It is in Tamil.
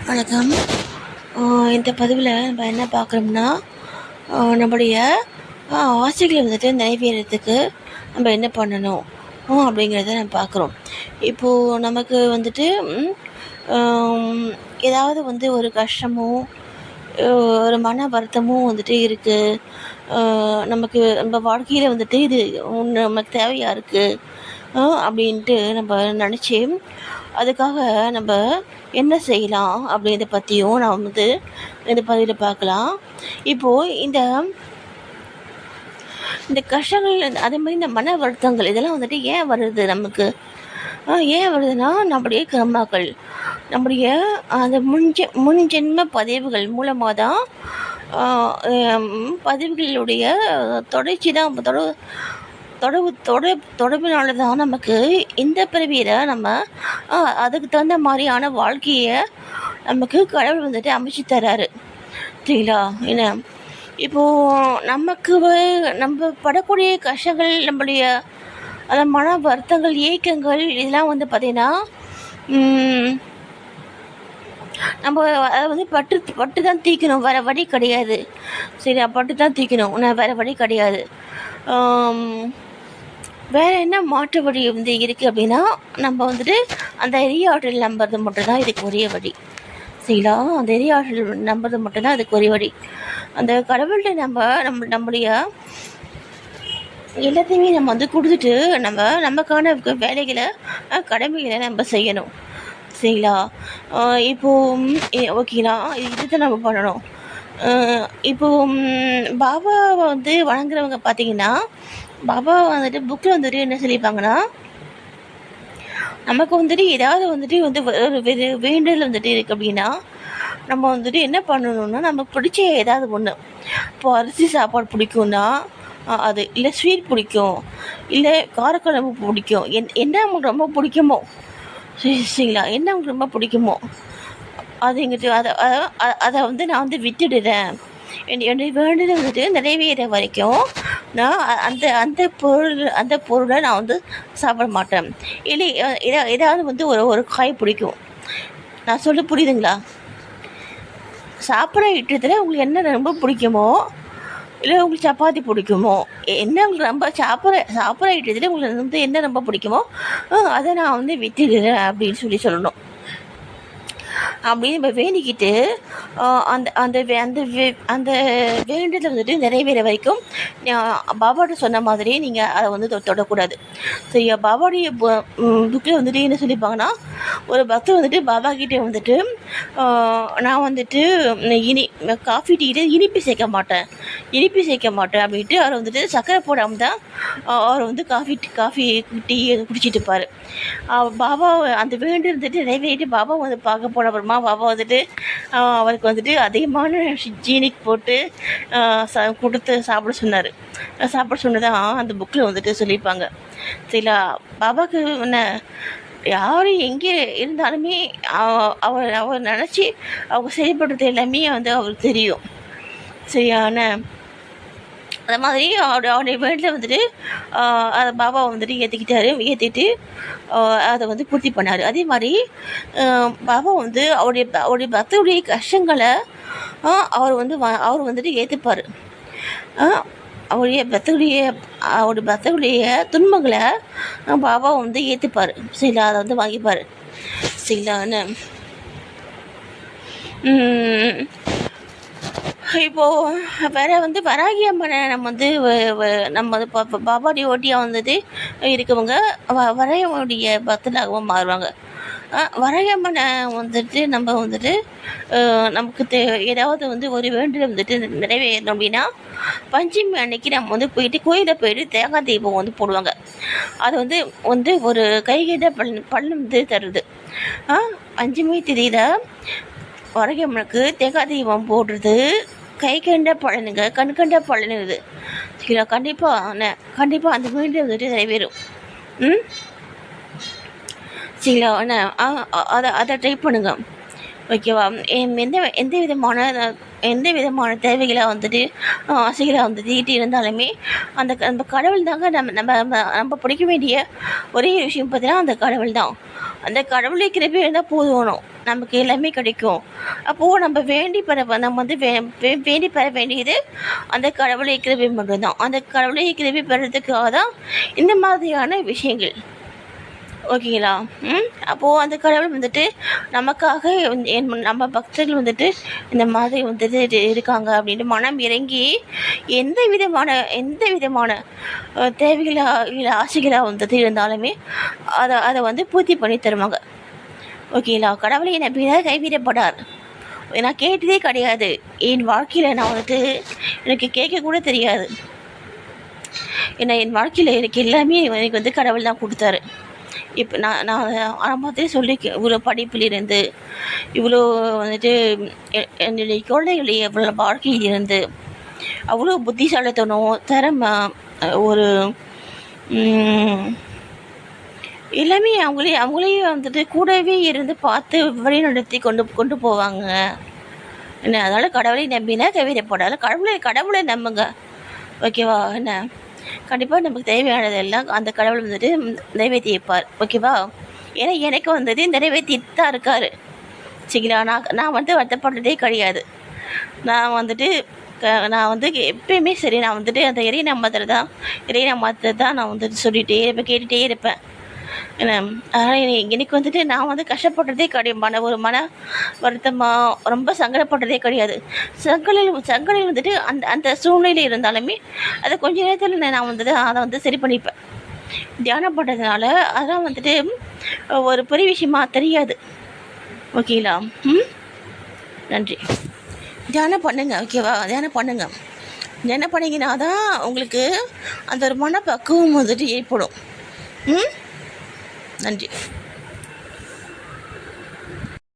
வணக்கம். இந்த பதிவில் நம்ம என்ன பார்க்குறோம்னா, நம்முடைய ஆசைகளை வந்துட்டு நிறைவேறதுக்கு நம்ம என்ன பண்ணணும் அப்படிங்கிறத நம்ம பார்க்குறோம். இப்போது நமக்கு வந்துட்டு ஏதாவது வந்து ஒரு கஷ்டமோ ஒரு மன வருத்தமும் வந்துட்டு இருக்குது. நமக்கு நம்ம வாழ்க்கையில் வந்துட்டு இது நமக்கு தேவையாக இருக்குது அப்படின்ட்டு நம்ம நினச்சி அதுக்காக நம்ம என்ன செய்யலாம் அப்படின்றத பற்றியும் நான் வந்து இந்த பதிவில் பார்க்கலாம். இப்போது இந்த இந்த கஷ்டங்கள் அதே மாதிரி இந்த மன வருத்தங்கள் இதெல்லாம் வந்துட்டு ஏன் வருது நமக்கு? ஏன் வருதுன்னா நம்முடைய கர்மாக்கள், நம்முடைய அந்த முன்ஜென்ம பதிவுகள் மூலமாக தான் பதிவுகளுடைய தொடர்ச்சி தான் தொடர்பினால தான் நமக்கு இந்த பிறவியில் நம்ம அதுக்கு தகுந்த மாதிரியான வாழ்க்கையை நமக்கு கடவுள் வந்துட்டு அமைச்சு தர்றாரு. சரிங்களா? என்ன இப்போது நமக்கு நம்ம படக்கூடிய கஷ்டங்கள், நம்மளுடைய அந்த மன வருத்தங்கள், ஏக்கங்கள் இதெல்லாம் வந்து பார்த்திங்கன்னா நம்ம அதை வந்து பட்டு தான் தீக்கணும், வேறு வழி கிடையாது. சரியா? பட்டு தான் தீக்கணும், வேறு வழி கிடையாது. வேறு என்ன மாற்று வழி வந்து இருக்குது அப்படின்னா, நம்ம வந்துட்டு அந்த எரியாற்றல் நம்புறது மட்டும்தான் இதுக்கு ஒரே வழி. சரிங்களா? அந்த எரியாற்றல் நம்புறது மட்டும்தான் அதுக்கு ஒரே வழி. அந்த கடவுள்கிட்ட நம்முடைய எல்லாத்தையுமே நம்ம வந்து கொடுத்துட்டு நமக்கான வேலைகளை கடமைகளை நம்ம செய்யணும். சரிங்களா? இப்போது ஓகேங்களா, இதுதான் நம்ம பண்ணணும். இப்போது பாபாவை வந்து வணங்குறவங்க பார்த்திங்கன்னா, பாபா வந்துட்டு புக்கில் வந்துட்டு என்ன சொல்லியிருப்பாங்கன்னா, நமக்கு வந்துட்டு ஏதாவது வந்துட்டு ஒரு வேண்டுதல் வந்துட்டு இருக்குது அப்படின்னா நம்ம வந்துட்டு என்ன பண்ணணும்னா, நமக்கு பிடிச்ச ஏதாவது ஒன்று. இப்போ அரிசி சாப்பாடு பிடிக்கும்னா அது, இல்லை ஸ்வீட் பிடிக்கும், இல்லை காரக்குழம்பு பிடிக்கும், என்ன உங்களுக்கு ரொம்ப பிடிக்குமோ, சரிங்களா, என்ன உங்களுக்கு ரொம்ப பிடிக்குமோ அது எங்கிட்ட அதை வந்து நான் வந்து விட்டுடுறேன். என்னுடைய வேண்டுதல் வந்துட்டு நிறைவேற வரைக்கும் நான் அந்த பொருளை நான் வந்து சாப்பிட மாட்டேன். இல்லை ஏதாவது வந்து ஒரு காய் பிடிக்கும். நான் சொல்ல புரியுதுங்களா? சாப்பிட்ற ஐட்டத்தில் உங்களுக்கு என்ன ரொம்ப பிடிக்குமோ, இல்லை உங்களுக்கு சப்பாத்தி பிடிக்குமோ, என்ன உங்களுக்கு ரொம்ப சாப்பிட்ற ஐட்டத்தில் உங்களுக்கு வந்து என்ன ரொம்ப பிடிக்குமோ அதை நான் வந்து விட்டுடுறேன் அப்படின்னு சொல்லணும். அப்படின்னு நம்ம வேண்டிக்கிட்டு அந்த அந்த அந்த அந்த வேண்டுதல் வந்துட்டு நிறைவேற வரைக்கும் பாபாட்ட சொன்ன மாதிரி நீங்கள் அதை வந்து தொடக்கூடாது. சரியா? பாபாவுடைய புக்கில் வந்துட்டு என்ன சொல்லியிருப்பாங்கன்னா, ஒரு பக்தர் வந்துட்டு பாபா கிட்டே வந்துட்டு நான் வந்துட்டு காஃபி டீட்டு இனிப்பு சேர்க்க மாட்டேன் அப்படின்ட்டு அவர் வந்துட்டு சர்க்கரை போடாமல் தான் அவர் வந்து காஃபி டீ குடிச்சிட்டு இருப்பார். பாபா அந்த வேண்டு வந்துட்டு நிறைவேறிட்டு பாபா வந்து பார்க்க போன அப்புறமா பாபா வந்துட்டு அவருக்கு வந்துட்டு அதிகமான ஜீனிக் போட்டு கொடுத்து சாப்பிட சொன்னதான் அந்த புக்கில் வந்துட்டு சொல்லியிருப்பாங்க. சரிங்களா? பாபாவுக்கு என்ன யார் எங்கே இருந்தாலுமே அவர் நினச்சி அவங்க செயல்படுறது எல்லாமே வந்து அவருக்கு தெரியும். சரியான அந்த மாதிரி அவருடைய வீட்டில் வந்துட்டு அதை பாபா வந்துட்டு ஏற்றிட்டு அதை வந்து பூர்த்தி பண்ணார். அதே மாதிரி பாபா வந்து அவருடைய பக்தருடைய கஷ்டங்களை அவர் வந்துட்டு ஏற்றுப்பார். அவருடைய பக்தருடைய துன்பங்களை பாபா வந்து ஏற்றுப்பார். சரிங்களா? அதை வந்து வாங்கிப்பார். சரிங்களான்னு இப்போது வேறு வந்து வராகி அம்மனை நம்ம பாபாடி ஓட்டியாக வந்துட்டு இருக்கவங்க வரையமுடைய பக்தனாகவும் மாறுவாங்க. வராகி அம்மனை வந்துட்டு நம்ம வந்துட்டு நமக்கு ஏதாவது வந்து ஒரு வேண்டுதல் வந்துட்டு நிறைவேறணும் அப்படின்னா பஞ்சமி அன்னைக்கு நம்ம வந்து கோயிலில் போயிட்டு தேங்காய் தீபம் வந்து போடுவாங்க. அது வந்து ஒரு கைகிட்ட பலன் வந்து தருது. பஞ்சமி திதியில் வராகி அம்மனுக்கு தேங்காய் தீபம் போடுறது கண்கண்ட பலன் இது. சரிங்களா? கண்டிப்பாக அந்த வேண்டுதல் வந்துட்டு நிறைவேறும். சரிங்களா? அதை ட்ரை பண்ணுங்க. ஓகேவா? எந்த எந்த விதமான எந்த விதமான தேவைகள வந்துட்டு ஆசைகள வந்துட்டு ஈட்டி இருந்தாலுமே, அந்த கடவுள் தாங்க நம்ம பிடிக்க வேண்டிய ஒரே விஷயம் பார்த்தீங்கன்னா, அந்த கடவுள் தான். அந்த கடவுளை கிருபை இருந்தா போதும். நமக்கு எல்லாமே கிடைக்கும். அப்போது நம்ம வேண்டி பெற நம்ம வந்து வேண்டி பெற வேண்டியது அந்த கடவுளை கிருபை மட்டும் தான். அந்த கடவுளை கிருபை பெறதுக்காக தான் இந்த மாதிரியான விஷயங்கள். ஓகேங்களா? அப்போது அந்த கடவுள் வந்துட்டு நமக்காக நம்ம பக்தர்கள் வந்துட்டு இந்த மாதிரி வந்துட்டு இருக்காங்க அப்படின்ட்டு மனம் இறங்கி எந்த விதமான தேவைகளா இல்லை ஆசைகளா வந்துட்டு இருந்தாலுமே அதை வந்து பூர்த்தி பண்ணி தருவாங்க. ஓகேங்களா? கடவுளை நம்பிதான் கைவிடப்படார். நான் கேட்டதே கிடையாது. என் வாழ்க்கையில் நான் வந்துட்டு எனக்கு கேட்கக்கூட தெரியாது. ஏன்னா என் வாழ்க்கையில் எனக்கு எல்லாமே எனக்கு வந்து கடவுள் தான் கொடுத்தாரு. இப்போ நான் ஆரம்பத்திலே இவ்வளோ படிப்பிலிருந்து இவ்வளோ வந்துட்டு என்னுடைய குழந்தைகளுடைய இவ்வளோ வாழ்க்கையிலிருந்து அவ்வளோ புத்திசாலித்தனம் திறமை ஒரு எல்லாமே அவங்களே வந்துட்டு கூடவே இருந்து பார்த்து வழிநடத்தி கொண்டு போவாங்க. என்ன அதனால் கடவுளை நம்பினா கைவிடப்படாது. கடவுளை நம்புங்க. ஓகேவா? என்ன கண்டிப்பாக நமக்கு தேவையானதெல்லாம் அந்த கடவுள் வந்துட்டு நிறைவேற்றி வைப்பார். ஓகேவா? ஏன்னா எனக்கு வந்துட்டு நிறைவேற்றிட்டு தான் இருக்கார். சரிங்களா? நான் வந்து வருத்தப்படுறதே கிடையாது. நான் வந்துட்டு நான் வந்து எப்பயுமே சரி, நான் வந்துட்டு அந்த இறை நம்பத்தை தான் நான் வந்துட்டு சொல்லிகிட்டே இருப்பேன், கேட்டுகிட்டே இருப்பேன். என்ன அதனால் எனக்கு வந்துட்டு நான் வந்து கஷ்டப்படுறதே கிடையாது. ஒரு மன வருத்தமாக ரொம்ப சங்கடப்படுறதே கிடையாது. சங்கடம் வந்துட்டு அந்த சூழ்நிலை இருந்தாலுமே அதை கொஞ்ச நேரத்தில் நான் வந்துட்டு அதை வந்து சரி பண்ணிப்பேன். தியானம் பண்ணுறதுனால அதெல்லாம் வந்துட்டு ஒரு பெரிய விஷயமா தெரியாது. ஓகேங்களா? நன்றி. தியானம் பண்ணுங்க. ஓகேவா? தியானம் பண்ணுங்க. தியானம் பண்ணிங்கன்னா தான் உங்களுக்கு அந்த ஒரு மனப்பக்குவம் வந்துட்டு ஏற்படும். நன்றி.